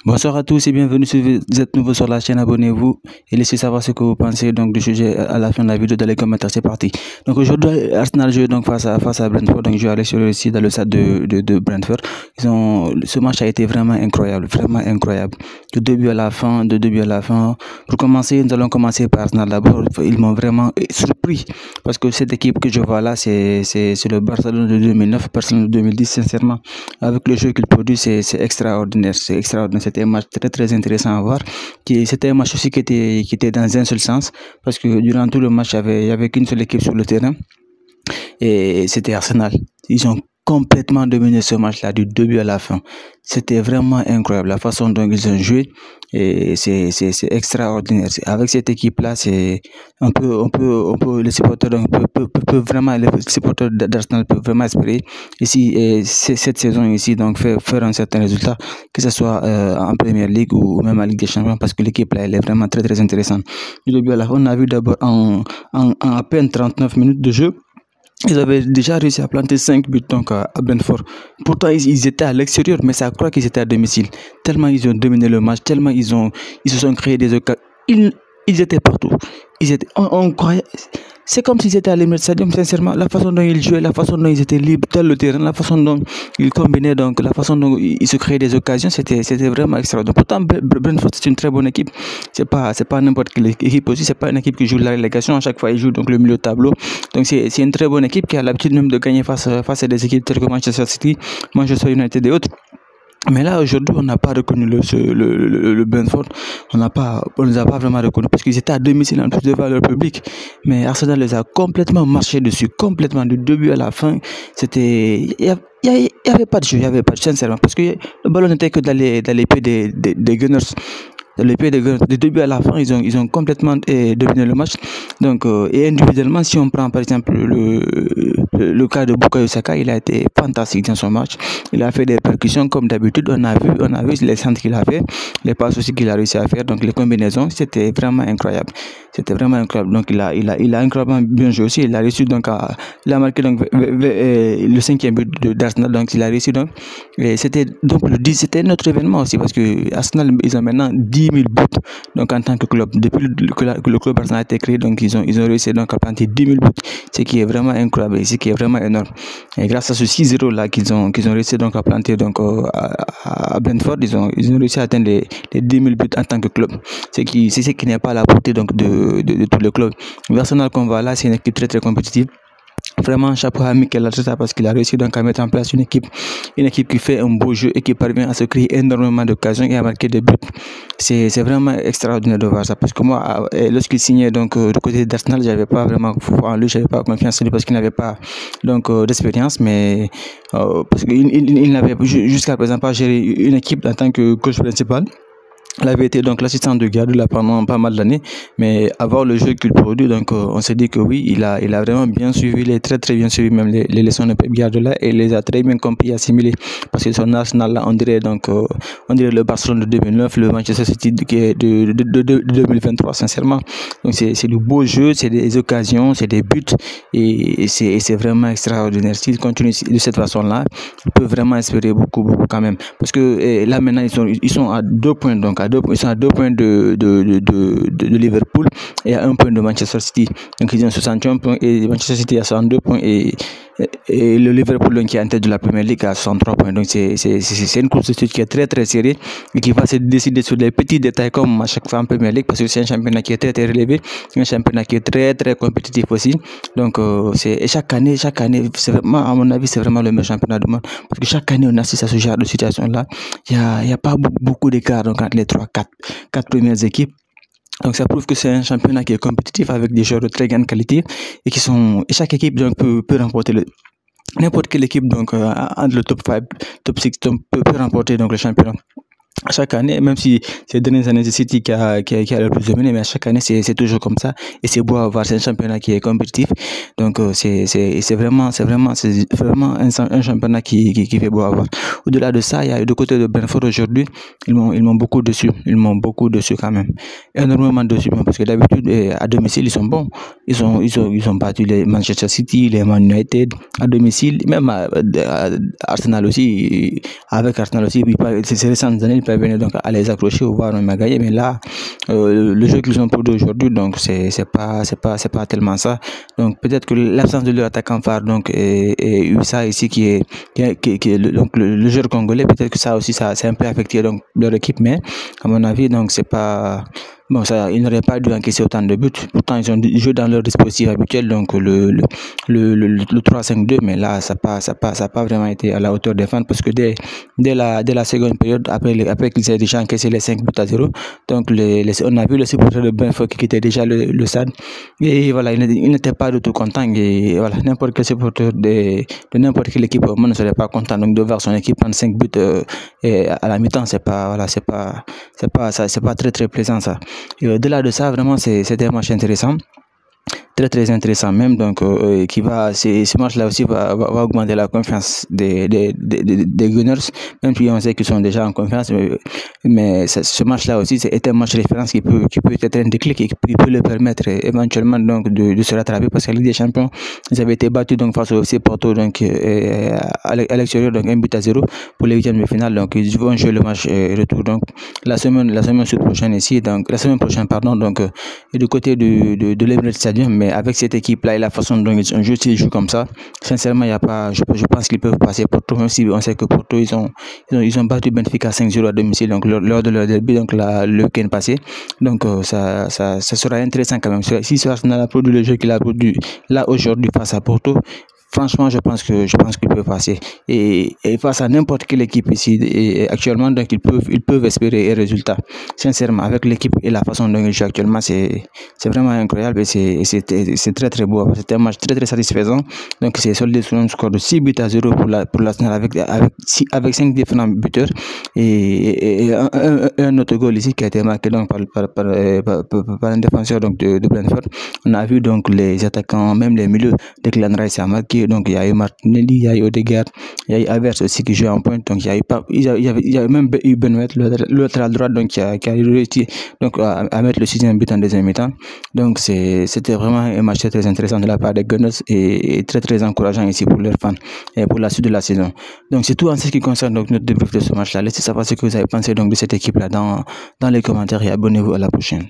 Bonsoir à tous et bienvenue si vous êtes nouveau sur la chaîne, abonnez-vous et laissez savoir ce que vous pensez donc du sujet à la fin de la vidéo dans les commentaires, c'est parti. Donc aujourd'hui Arsenal joue donc face à Brentford, donc je vais aller sur le site dans le stade de Brentford. Ce match a été vraiment incroyable, de début à la fin, Pour commencer, nous allons commencer par Arsenal d'abord. Ils m'ont vraiment surpris parce que cette équipe que je vois là, c'est le Barcelone de 2009, Barcelone de 2010, sincèrement. Avec le jeu qu'il produit, c'est extraordinaire, C'était un match très intéressant à voir. C'était un match aussi qui était dans un seul sens, parce que durant tout le match, il y avait qu'une seule équipe sur le terrain, et c'était Arsenal. Ils ont complètement dominé ce match-là du début à la fin. C'était vraiment incroyable la façon dont ils ont joué, et c'est extraordinaire. Avec cette équipe-là, c'est les supporters peuvent vraiment, les supporters d'Arsenal peuvent vraiment espérer ici, et cette saison ici, donc faire un certain résultat, que ce soit en Première Ligue ou même en Ligue des Champions, parce que l'équipe là, elle est vraiment très intéressante. Du début à la fin, on a vu d'abord en à peine 39 minutes de jeu, ils avaient déjà réussi à planter 5 buts donc à Brentford. Pourtant, ils étaient à l'extérieur, mais ça croit qu'ils étaient à domicile. Tellement ils ont dominé le match, tellement ils se sont créés des occasions. Ils étaient partout. On croyait. C'est comme s'ils étaient à l'Emirates Stadium, sincèrement. La façon dont ils jouaient, la façon dont ils étaient libres dans le terrain, la façon dont ils combinaient, donc la façon dont ils se créaient des occasions, c'était vraiment extraordinaire. Pourtant, Brentford, c'est une très bonne équipe. C'est pas n'importe quelle équipe aussi. C'est pas une équipe qui joue la relégation. À chaque fois, ils jouent donc le milieu de tableau. Donc c'est une très bonne équipe qui a l'habitude même de gagner face à des équipes telles que Manchester City, Manchester United et autres. Mais là, aujourd'hui, on n'a pas reconnu le Brentford. On les a pas vraiment reconnus parce qu'ils étaient à domicile en plus devant leur public. Mais Arsenal les a complètement marché dessus, complètement du début à la fin. Il y avait pas de jeu, sincèrement, parce que le ballon n'était que dans les pieds des Gunners. Du début à la fin, ils ont complètement dominé le match. Donc, et individuellement, si on prend par exemple le cas de Bukayo Saka, il a été fantastique dans son match. Il a fait des percussions comme d'habitude. On a vu les centres qu'il a fait, les passes aussi qu'il a réussi à faire. Donc, les combinaisons, c'était vraiment incroyable. Donc, il a incroyablement bien joué aussi. Il a réussi donc il a marqué donc le 5e but d'Arsenal. Donc, il a réussi donc. Et c'était notre événement aussi, parce que Arsenal, ils ont maintenant 10 000 buts donc en tant que club. Depuis que le club Arsenal a été créé, donc ils ont réussi donc à planter 10 000 buts, ce qui est vraiment incroyable, ce qui est vraiment énorme. Et grâce à ce 6-0 là qu'ils ont réussi donc à planter donc à Brentford, ils ont réussi à atteindre les 10 000 buts en tant que club. C'est ce qui n'est pas à la portée donc de tous les clubs. Arsenal qu'on voit là, c'est une équipe très compétitive. Vraiment, chapeau à Mikel Arteta, parce qu'il a réussi donc à mettre en place une équipe qui fait un beau jeu et qui parvient à se créer énormément d'occasions et à marquer des buts. C'est vraiment extraordinaire de voir ça, parce que moi, lorsqu'il signait donc du côté d'Arsenal, j'avais pas vraiment foi en lui, j'avais pas confiance en lui, parce qu'il n'avait pas donc d'expérience, mais parce qu'il n'avait jusqu'à présent pas géré une équipe en tant que coach principal. Il avait été donc l'assistant de Guardiola pendant pas mal d'années, mais avoir le jeu qu'il produit, donc on s'est dit que oui, il a vraiment bien suivi, il est très bien suivi même les leçons de Pep Guardiola, et il les a très bien compris, assimilés, parce que son Arsenal là, on dirait le Barcelone de 2009, le Manchester City de 2023, sincèrement. Donc c'est du beau jeu, c'est des occasions, c'est des buts, et c'est vraiment extraordinaire. S'il continue de cette façon-là, il peut vraiment espérer beaucoup quand même, parce que là maintenant ils sont à 2 points, donc ils sont à 2 points de Liverpool et à 1 point de Manchester City. Donc ils ont 61 points et Manchester City a 62 points, et le Liverpool donc, qui est en tête de la Premier League a 63 points. Donc c'est une course de suite qui est très serrée et qui va se décider sur les petits détails comme à chaque fois en Premier League, parce que c'est un championnat qui est très relevé, un championnat qui est très compétitif aussi. Donc chaque année, c'est vraiment, à mon avis, c'est vraiment le meilleur championnat du monde, parce que chaque année on assiste à ce genre de situation là. Il y a pas beaucoup d'écart donc entre les 4 premières équipes. Donc ça prouve que c'est un championnat qui est compétitif, avec des joueurs de très grande qualité, et chaque équipe donc peut remporter n'importe quelle équipe donc entre le top 5, top 6 peut remporter donc le championnat. Chaque année, même si ces dernières années c'est City qui a le plus dominé, mais à chaque année c'est toujours comme ça, et c'est beau à voir. C'est un championnat qui est compétitif, donc c'est vraiment un championnat qui fait beau à voir. Au-delà de ça, il y a du côté de Brentford aujourd'hui, ils m'ont beaucoup déçu, quand même, énormément déçu, parce que d'habitude à domicile ils sont bons, ils ont battu les Manchester City, les Man United à domicile, même Arsenal aussi. Avec Arsenal aussi, ces récentes années, ils parvenaient donc à les accrocher ou voire même à gagner. Mais là, le jeu qu'ils ont produit aujourd'hui, donc c'est pas tellement ça. Donc peut-être que l'absence de leur attaquant phare, donc et USA ici qui est le joueur congolais, peut-être que ça aussi ça c'est un peu affecté donc leur équipe, mais à mon avis donc c'est pas bon, ça, ils n'auraient pas dû encaisser autant de buts. Pourtant, ils ont joué dans leur dispositif habituel, donc le 3-5-2, mais là, ça pas vraiment été à la hauteur des fans parce que dès la seconde période, après qu'ils aient déjà encaissé les 5 buts à 0, donc on a vu les supporters de Benfica qui quittaient déjà le stade. Et voilà, ils n'étaient pas du tout contents. Et voilà, n'importe quel supporter de n'importe quelle équipe au monde ne serait pas content donc de voir son équipe prendre 5 buts et à la mi-temps. C'est pas très très plaisant ça. Et au-delà de ça, vraiment, c'était un match intéressant. Très intéressant même, donc ce match là aussi va augmenter la confiance des Gunners, même si on sait qu'ils sont déjà en confiance, mais ce match là aussi c'est un match référence qui peut être un déclic et qui peut leur permettre éventuellement donc de se rattraper, parce que la Ligue des Champions, ils avaient été battus donc face au FC Porto donc à l'extérieur, donc 1 but à 0 pour les huitièmes de finale. Donc ils vont jouer le match retour donc la semaine prochaine ici, donc la semaine prochaine pardon, donc du côté de l'Emirates Stadium. Mais avec cette équipe-là et la façon dont ils jouent comme ça, sincèrement, il y a pas, je pense qu'ils peuvent passer Porto, même si on sait que Porto, ils ont battu Benfica 5-0 à domicile, donc lors de leur derby, donc le week-end passé. Donc ça sera intéressant quand même. Si Arsenal a produit le jeu qu'il a produit là aujourd'hui face à Porto, franchement, je pense qu'ils peuvent passer. Et face à n'importe quelle équipe ici, et actuellement, donc ils peuvent espérer un résultat. Sincèrement, avec l'équipe et la façon dont ils jouent actuellement, c'est vraiment incroyable et c'est très très beau. C'était un match très très satisfaisant. Donc c'est soldé sur un score de 6 buts à 0 pour l'Arsenal avec 5 différents buteurs et un autre goal ici qui a été marqué donc par un défenseur donc de Brentford. On a vu donc les attaquants, même les milieux de Clan Rice a marqué. Donc il y a eu Martinelli, il y a eu Odegaard, il y a eu Havertz aussi qui joue en pointe. Donc il y a même eu Benoît, le latéral droit, donc qui a réussi donc à mettre le 6e but en deuxième mi-temps. Donc c'était vraiment un match très intéressant de la part des Gunners et très très encourageant ici pour leurs fans et pour la suite de la saison. Donc c'est tout en ce qui concerne donc notre débrief de ce match-là. Laissez savoir ce que vous avez pensé donc de cette équipe-là dans les commentaires et abonnez-vous à la prochaine.